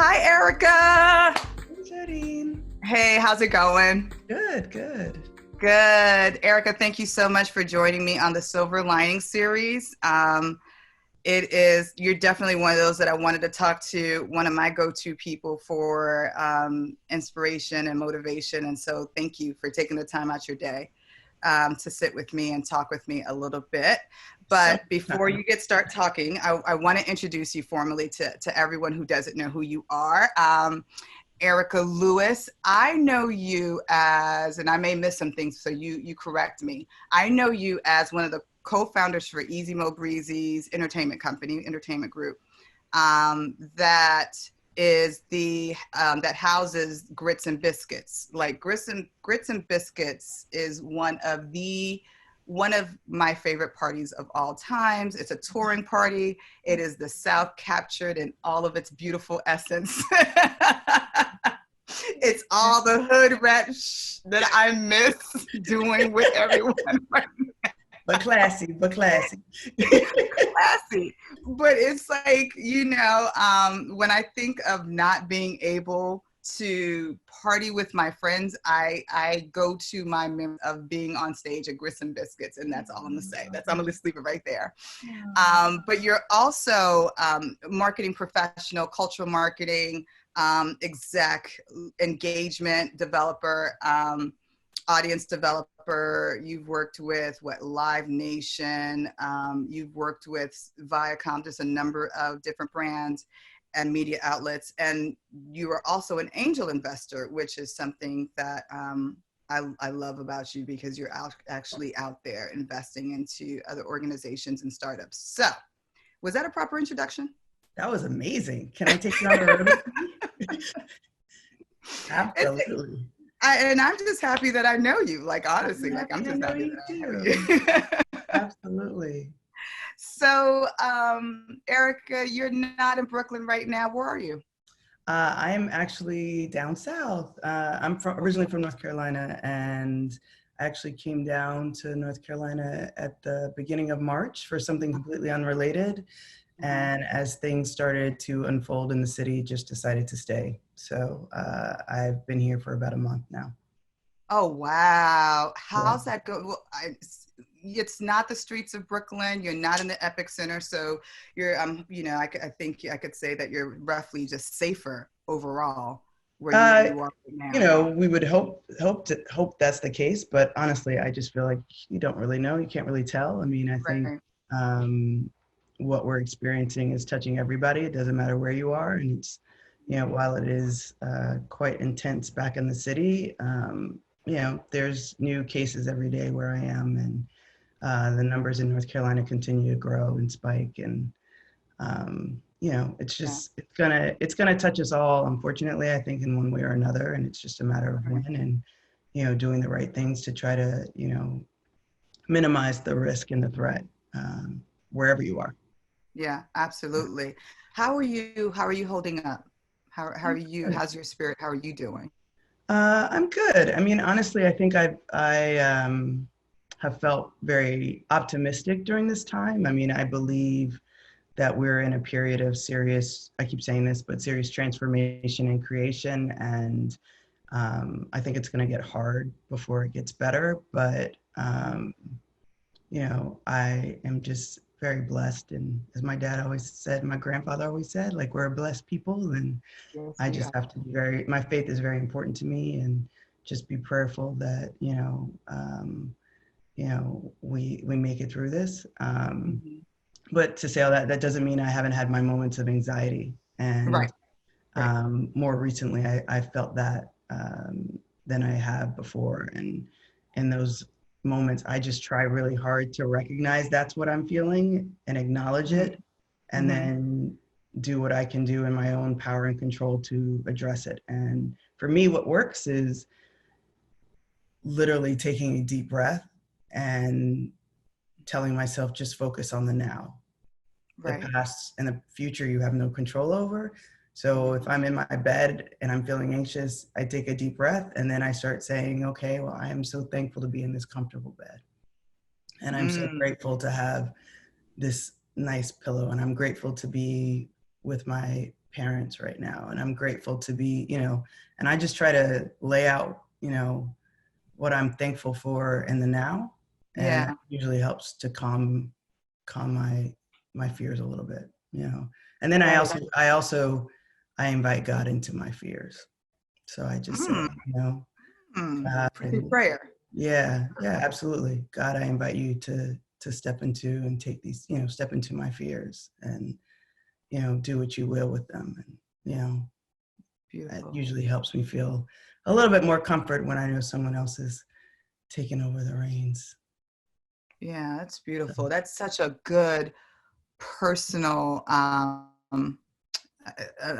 Hi, Erika. Hey, Jodine. Hey, how's it going? Good, good. Good. Erika, thank you so much for joining me on the Silver Lining series. You're definitely one of those that I wanted to talk to, one of my go-to people for inspiration and motivation. And so thank you for taking the time out your day to sit with me and talk with me a little bit. But before you start talking, I want to introduce you formally to everyone who doesn't know who you are. Erika Lewis, I know you as, and I may miss some things, so you correct me. I know you as one of the co-founders for Easy Mo Breezy's entertainment company, entertainment group, that is that houses Grits and Biscuits. Like Grits and Biscuits is one of my favorite parties of all times. It's a touring party. It is the South captured in all of its beautiful essence. It's all the hood rat that I miss doing with everyone right now. But classy. Classy. But it's like, when I think of not being able to party with my friends, I go to my memory of being on stage at Grits and Biscuits, and that's all I'm gonna say. I'm gonna leave it right there. But you're also marketing professional, cultural marketing, exec, engagement developer, audience developer. You've worked with Live Nation. You've worked with Viacom, just a number of different brands and media outlets. And you are also an angel investor, which is something that I love about you, because you're actually out there investing into other organizations and startups. So was that a proper introduction? That was amazing. Can I take you on the road? Absolutely. And I'm just happy that I know you. Like, honestly, I'm just happy that I know you. Absolutely. So, Erika, you're not in Brooklyn right now. Where are you? I am actually down south. I'm originally from North Carolina, and I actually came down to North Carolina at the beginning of March for something completely unrelated. And as things started to unfold in the city, just decided to stay. So I've been here for about a month now. Oh, wow. How's that go? Well, it's not the streets of Brooklyn. You're not in the epicenter. So you're, I think I could say that you're roughly just safer overall where you are right now. We would hope that's the case. But honestly, I just feel like you don't really know. You can't really tell. I mean, I think what we're experiencing is touching everybody. It doesn't matter where you are. And it's, while it is quite intense back in the city, there's new cases every day where I am, and the numbers in North Carolina continue to grow and spike. And, it's just, it's gonna touch us all, unfortunately, I think, in one way or another. And it's just a matter of when, and, doing the right things to try to, minimize the risk and the threat wherever you are. Yeah, absolutely. How are you holding up? How are you? How's your spirit? How are you doing? I'm good. I mean, honestly, I think I have felt very optimistic during this time. I mean, I believe that we're in a period of serious, I keep saying this, but serious transformation and creation. And I think it's going to get hard before it gets better. But, I am just very blessed. And as my dad always said, my grandfather always said, like, we're a blessed people. And Yes, I just have to be my faith is very important to me, and just be prayerful that, we make it through this. But to say all that, that doesn't mean I haven't had my moments of anxiety. And more recently, I felt that than I have before. And in those moments, I just try really hard to recognize that's what I'm feeling and acknowledge it, and then do what I can do in my own power and control to address it. And for me, what works is literally taking a deep breath and telling myself, just focus on the now. The past and the future you have no control over. So if I'm in my bed and I'm feeling anxious, I take a deep breath, and then I start saying, okay, well, I am so thankful to be in this comfortable bed. And I'm so grateful to have this nice pillow, and I'm grateful to be with my parents right now. And I'm grateful to be, and I just try to lay out, what I'm thankful for in the now. And that Yeah. usually helps to calm my fears a little bit, And then Right. I invite God into my fears. So I just say, Mm, God, pretty prayer. yeah, absolutely. God, I invite you to step into and take these, step into my fears and, do what you will with them. And, that Beautiful. usually helps me feel a little bit more comfort when I know someone else is taking over the reins. Yeah, that's So, beautiful. That's such a good personal a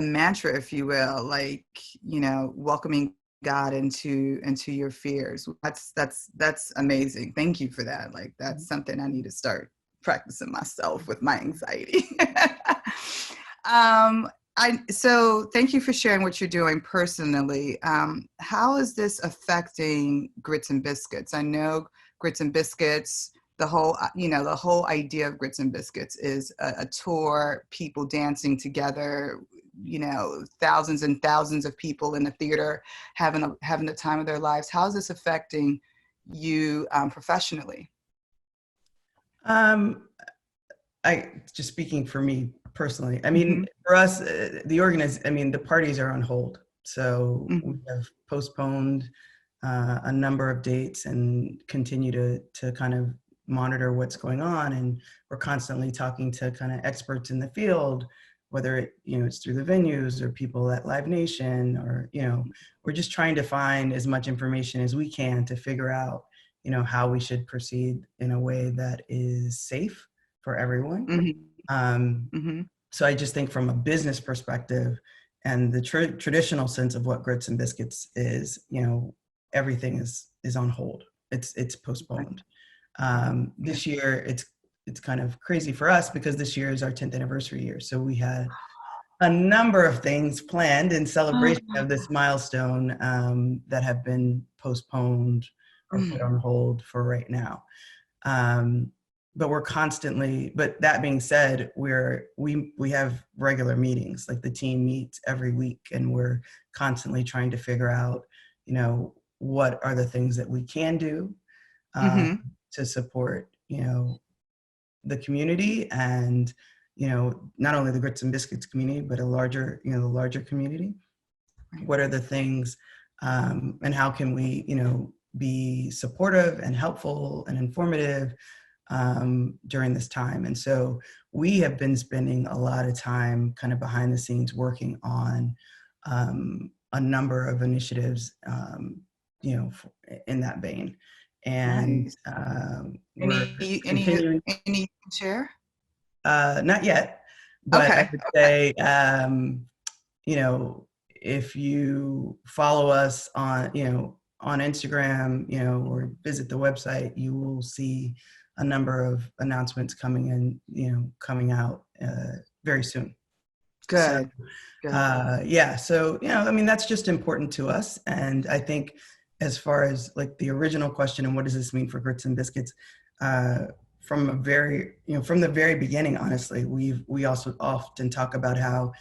mantra, if you will, like, welcoming God into your fears. That's amazing. Thank you for that. Like, that's something I need to start practicing myself with my anxiety. So thank you for sharing what you're doing personally. How is this affecting Grits and Biscuits? I know Grits and Biscuits, the whole idea of Grits and Biscuits is a tour, people dancing together, thousands and thousands of people in the theater having the time of their lives. How is this affecting you professionally? um, I just speaking for me personally. I mean, Mm-hmm. for us, the parties are on hold, so we Mm-hmm. have postponed a number of dates and continue to kind of monitor what's going on. And we're constantly talking to kind of experts in the field, whether it's through the venues or people at Live Nation, or we're just trying to find as much information as we can to figure out how we should proceed in a way that is safe for everyone. Um, Mm-hmm. so I just think from a business perspective and the traditional sense of what Grits and Biscuits is, everything is on hold. It's postponed. This year, it's kind of crazy for us because this year is our 10th anniversary year. So we had a number of things planned in celebration of this milestone that have been postponed or put on hold for right now. Um, but that being said, we have regular meetings, like the team meets every week, and we're constantly trying to figure out, what are the things that we can do Mm-hmm. to support, the community and, not only the Grits and Biscuits community, but the larger community. What are the things, and how can we, be supportive and helpful and informative during this time. And so we have been spending a lot of time kind of behind the scenes working on a number of initiatives, in that vein. And Nice. we're continuing. Any you can share? Not yet, but I Okay. would Okay. say, if you follow us on Instagram, or visit the website, you will see a number of announcements coming out very soon. So, Good. Good. yeah. So, that's just important to us. And I think as far as like the original question and what does this mean for Grits and Biscuits, from the very beginning, honestly, we also often talk about how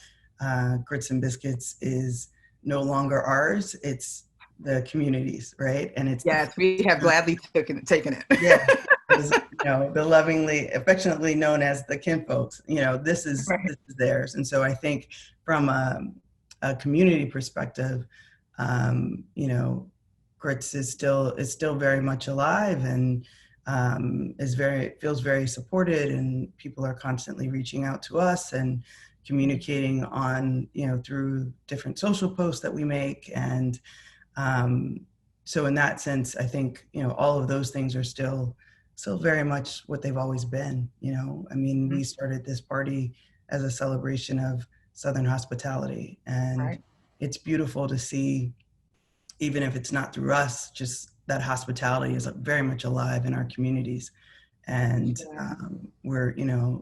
Grits and Biscuits is no longer ours. It's the communities, right? And it's Yes, we have gladly taken it. yeah, is, the lovingly, affectionately known as the kin folks. Right. This is theirs. And so I think from a community perspective, Grits is still very much alive and feels very supported, and people are constantly reaching out to us and communicating on through different social posts that we make. And so in that sense, I think all of those things are still very much what they've always been. We started this party as a celebration of Southern hospitality, and Right. it's beautiful to see, even if it's not through us, just that hospitality is very much alive in our communities. And Yeah. we're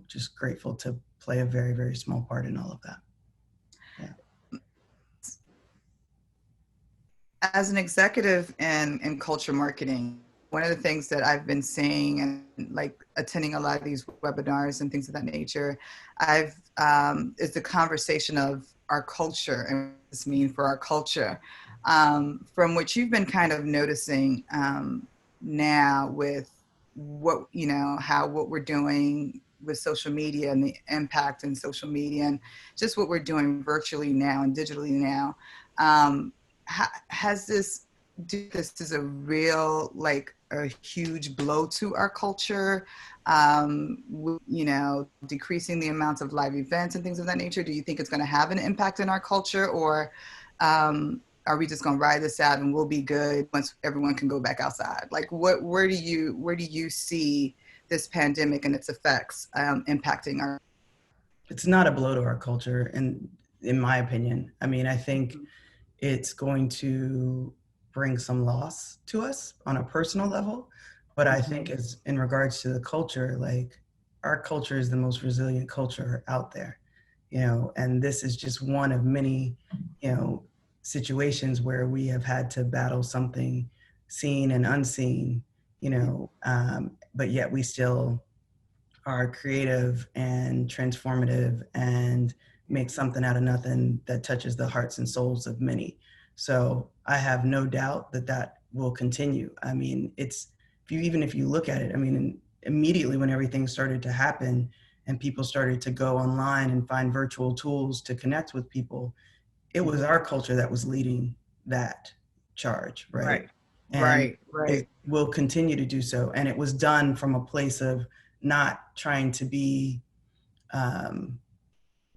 just grateful to play a very, very small part in all of that. Yeah. As an executive in culture marketing, one of the things that I've been seeing and like attending a lot of these webinars and things of that nature, is the conversation of our culture and what this means for our culture. From what you've been kind of noticing now with what, you know, how what we're doing with social media and the impact in social media and just what we're doing virtually now and digitally now, has this, this is a real, like a huge blow to our culture, you know, decreasing the amounts of live events and things of that nature? Do you think it's going to have an impact in our culture, or are we just going to ride this out and we'll be good once everyone can go back outside? Like, where do you see this pandemic and its effects impacting our? It's not a blow to our culture, and in my opinion, I mean, I think it's going to bring some loss to us on a personal level. But I think as in regards to the culture, like our culture is the most resilient culture out there, you know, and this is just one of many, you know, situations where we have had to battle something seen and unseen, you know, but yet we still are creative and transformative and make something out of nothing that touches the hearts and souls of many. So I have no doubt that that will continue. I mean, it's, if you, even if you look at it, I mean, immediately when everything started to happen and people started to go online and find virtual tools to connect with people, it was our culture that was leading that charge, right? Right. And Right. it will continue to do so. And it was done from a place of not trying to be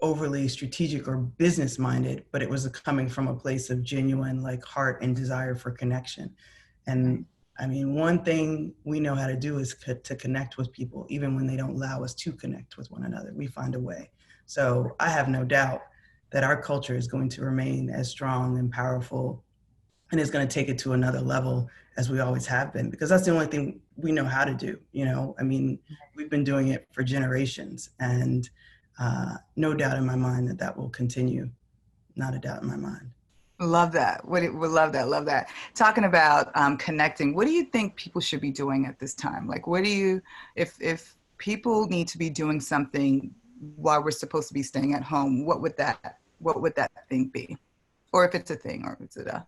overly strategic or business minded, but it was coming from a place of genuine like heart and desire for connection. And I mean, one thing we know how to do is to connect with people, even when they don't allow us to connect with one another. We find a way. So I have no doubt that our culture is going to remain as strong and powerful and is going to take it to another level as we always have been, because that's the only thing we know how to do. You know, I mean, we've been doing it for generations, and no doubt in my mind that that will continue. Not a doubt in my mind. Love that. Love that. Love that. Talking about connecting, what do you think people should be doing at this time? Like, what do you, if people need to be doing something while we're supposed to be staying at home, what would that thing be? Or if it's a thing, or is it a?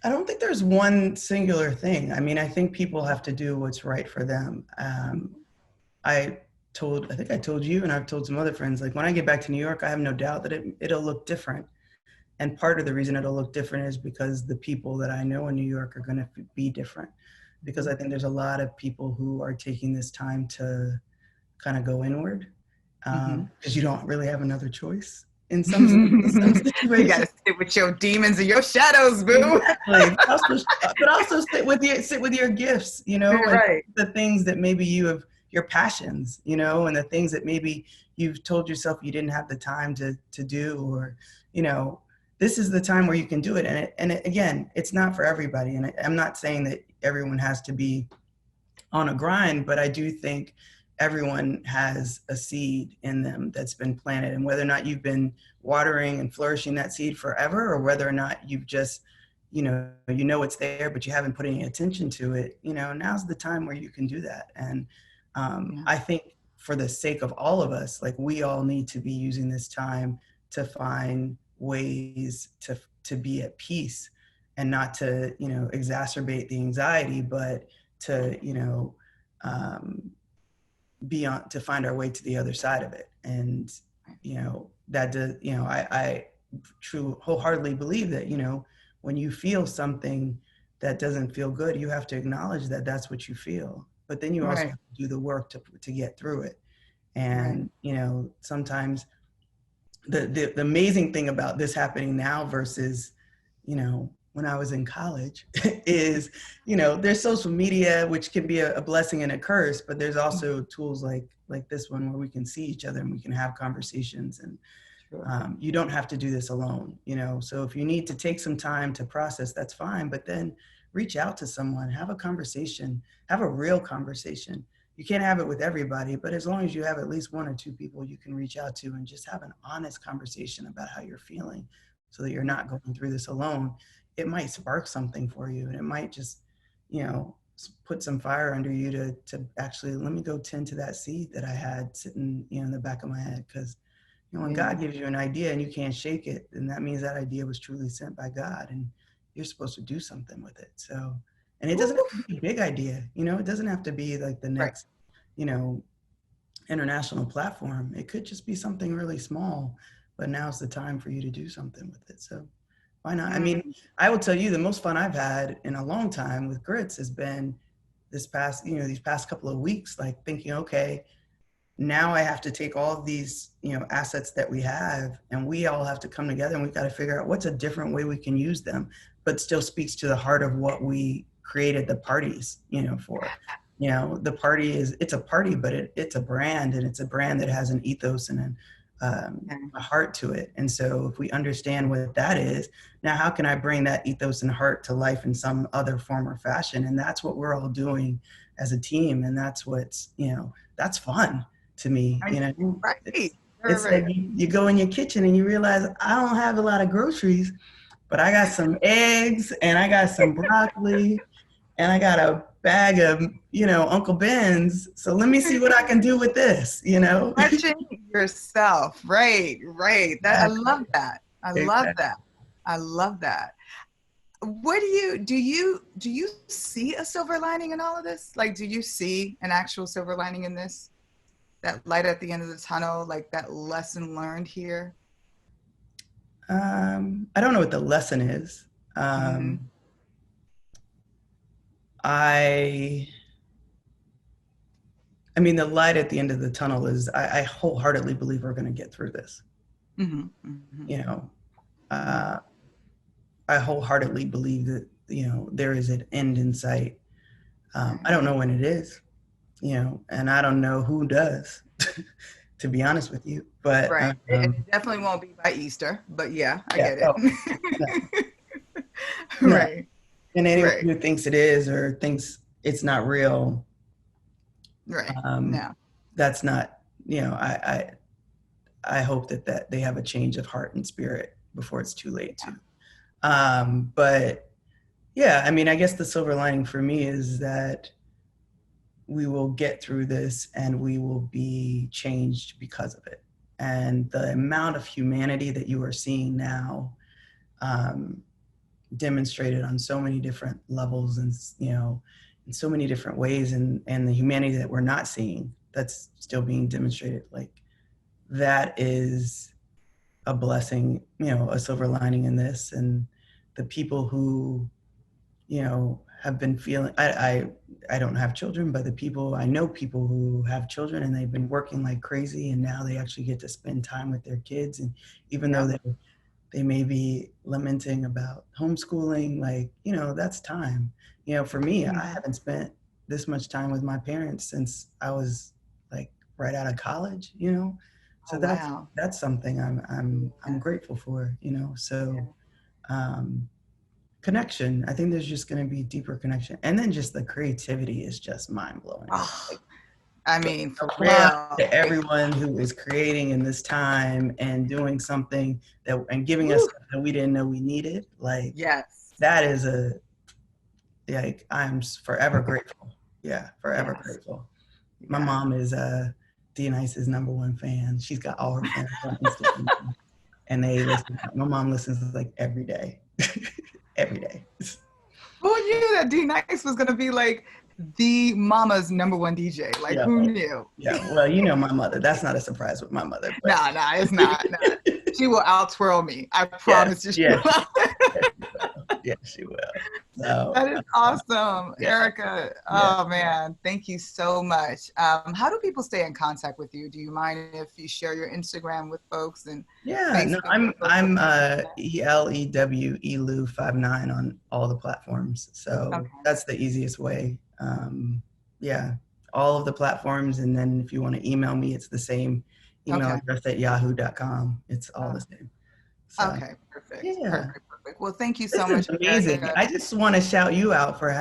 I don't think there's one singular thing. I mean, I think people have to do what's right for them. I think I told you, and I've told some other friends, like when I get back to New York, I have no doubt that it'll look different. And part of the reason it'll look different is because the people that I know in New York are going to be different. Because I think there's a lot of people who are taking this time to kind of go inward, because you don't really have another choice in some situations. You gotta sit with your demons and your shadows, boo. Exactly. But also sit with your gifts, you know, and Right. the things that maybe you have, your passions, you know, and the things that maybe you've told yourself you didn't have the time to do, or, you know, this is the time where you can do it. And again, it's not for everybody. And I'm not saying that everyone has to be on a grind, but I do think everyone has a seed in them that's been planted, and whether or not you've been watering and flourishing that seed forever, or whether or not you've just, you know it's there, but you haven't put any attention to it, you know, now's the time where you can do that. And I think for the sake of all of us, like we all need to be using this time to find ways to be at peace, and not to, you know, exacerbate the anxiety, but to, you know, to find our way to the other side of it. And, you know, that does, you know, I wholeheartedly believe that, you know, when you feel something that doesn't feel good, you have to acknowledge that that's what you feel, but then you also have to do the work to get through it. And, you know, sometimes the amazing thing about this happening now versus, you know, when I was in college is, you know, there's social media, which can be a blessing and a curse, but there's also tools like this one where we can see each other and we can have conversations, and you don't have to do this alone, you know? So if you need to take some time to process, that's fine, but then reach out to someone, have a conversation, have a real conversation. You can't have it with everybody, but as long as you have at least one or two people you can reach out to and just have an honest conversation about how you're feeling, so that you're not going through this alone, it might spark something for you. And it might just, you know, put some fire under you to actually, let me go tend to that seed that I had sitting, you know, in the back of my head. Because, You know, when God gives you an idea and you can't shake it, then that means that idea was truly sent by God, and you're supposed to do something with it. So, and it doesn't have to be a big idea, you know, it doesn't have to be like the next, you know, international platform. It could just be something really small, but now's the time for you to do something with it. So why not? I mean, I will tell you the most fun I've had in a long time with Grits has been this past, you know, these past couple of weeks, like thinking, okay, now I have to take all of these, you know, assets that we have, and we all have to come together, and we've got to figure out what's a different way we can use them, but still speaks to the heart of what we created the parties, you know, for. You know, the party is, it's a party, but it's a brand, and it's a brand that has an ethos and a heart to it. And so if we understand what that is, now how can I bring that ethos and heart to life in some other form or fashion? And that's what we're all doing as a team. And that's what's, you know, that's fun to me. You know, it's like you go in your kitchen and you realize I don't have a lot of groceries, but I got some eggs and I got some broccoli and I got a bag of, you know, Uncle Ben's. So let me see what I can do with this, you know. Touching yourself. Right. That, I love that. I love that. What do you see a silver lining in all of this? Like, do you see an actual silver lining in this? That light at the end of the tunnel, like that lesson learned here? I don't know what the lesson is. I mean, the light at the end of the tunnel is, I wholeheartedly believe we're going to get through this. You know, I wholeheartedly believe that, you know, there is an end in sight. I don't know when it is, you know, and I don't know who does, to be honest with you. But it definitely won't be by Easter. But yeah, I get it. No. Right. And anyone who thinks it is or thinks it's not real, no, that's not. You know, I hope that they have a change of heart and spirit before it's too late too. But yeah, I mean, I guess the silver lining for me is that we will get through this and we will be changed because of it. And the amount of humanity that you are seeing now, demonstrated on so many different levels and, you know, in so many different ways, and the humanity that we're not seeing that's still being demonstrated, like that is a blessing, you know, a silver lining in this. And the people who, you know, have been feeling, I don't have children, but the people, I know people who have children and they've been working like crazy, and now they actually get to spend time with their kids. And even though they may be lamenting about homeschooling, like, you know, that's time. You know, for me, I haven't spent this much time with my parents since I was like right out of college, you know. So that's something I'm grateful for, you know. So connection, I think there's just going to be deeper connection, and then just the creativity is just mind-blowing. Like, I mean, for real, to everyone who is creating in this time and doing something that and giving us something that we didn't know we needed, like that is like, I'm forever grateful. Yeah, forever grateful. My mom is D-Nice's #1 fan. She's got all her friends on Instagram, and they listen. My mom listens like every day. Every day. Who knew that D-Nice was gonna be like the mama's #1 DJ? Like, who knew? Yeah, well, you know my mother. That's not a surprise with my mother. But... No, it's not. No. She will out-twirl me. I promise you. She will. Yeah, she will. So, that is awesome, Erika. Oh man, thank you so much. How do people stay in contact with you? Do you mind if you share your Instagram with folks? And no, I'm ELEWELU59 on all the platforms. So that's the easiest way. All of the platforms, and then if you want to email me, it's the same email address at yahoo.com. It's all the same. So, perfect. Perfect. Well, thank you so much. Amazing. Erika. I just want to shout you out for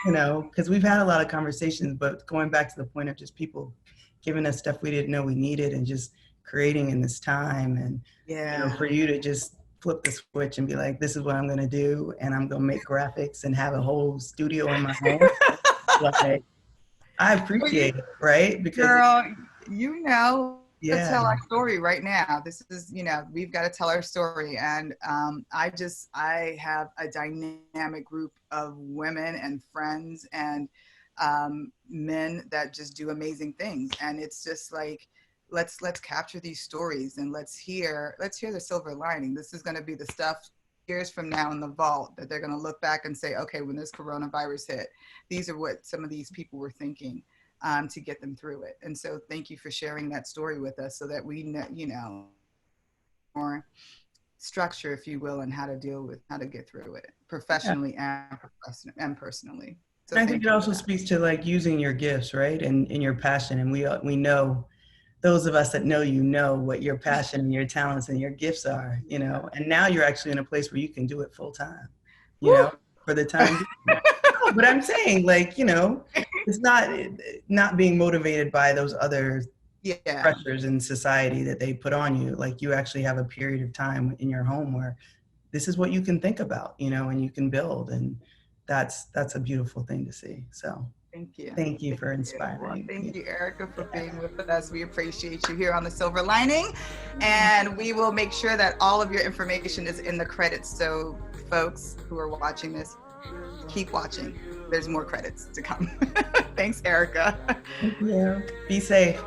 you know, because we've had a lot of conversations, but going back to the point of just people giving us stuff we didn't know we needed, and just creating in this time, and you know, for you to just flip the switch and be like, this is what I'm going to do, and I'm going to make graphics and have a whole studio in my home. Like, I appreciate it, right? Because girl, you know to Yeah. tell our story right now. This is, we've got to tell our story. And I have a dynamic group of women and friends and men that just do amazing things. And it's just like, let's capture these stories and let's hear the silver lining. This is going to be the stuff years from now in the vault that they're going to look back and say, okay, when this coronavirus hit, these are what some of these people were thinking. To get them through it. And so thank you for sharing that story with us so that we know, more structure, if you will, on how to get through it Yeah. professionally and personally. So And I think it also speaks to like using your gifts, right? And your passion. And we know, those of us that know you know what your passion and your talents and your gifts are, and now you're actually in a place where you can do it full time, for the time being. No, but I'm saying, like, it's not being motivated by those other pressures in society that they put on you. Like, you actually have a period of time in your home where this is what you can think about, and you can build, and that's a beautiful thing to see. So thank you for inspiring. Well, thank you, Erika, for being with us. We appreciate you here on The Silver Lining, and we will make sure that all of your information is in the credits. So folks who are watching this, keep watching. There's more credits to come. Thanks, Erika. Thank you. Be safe.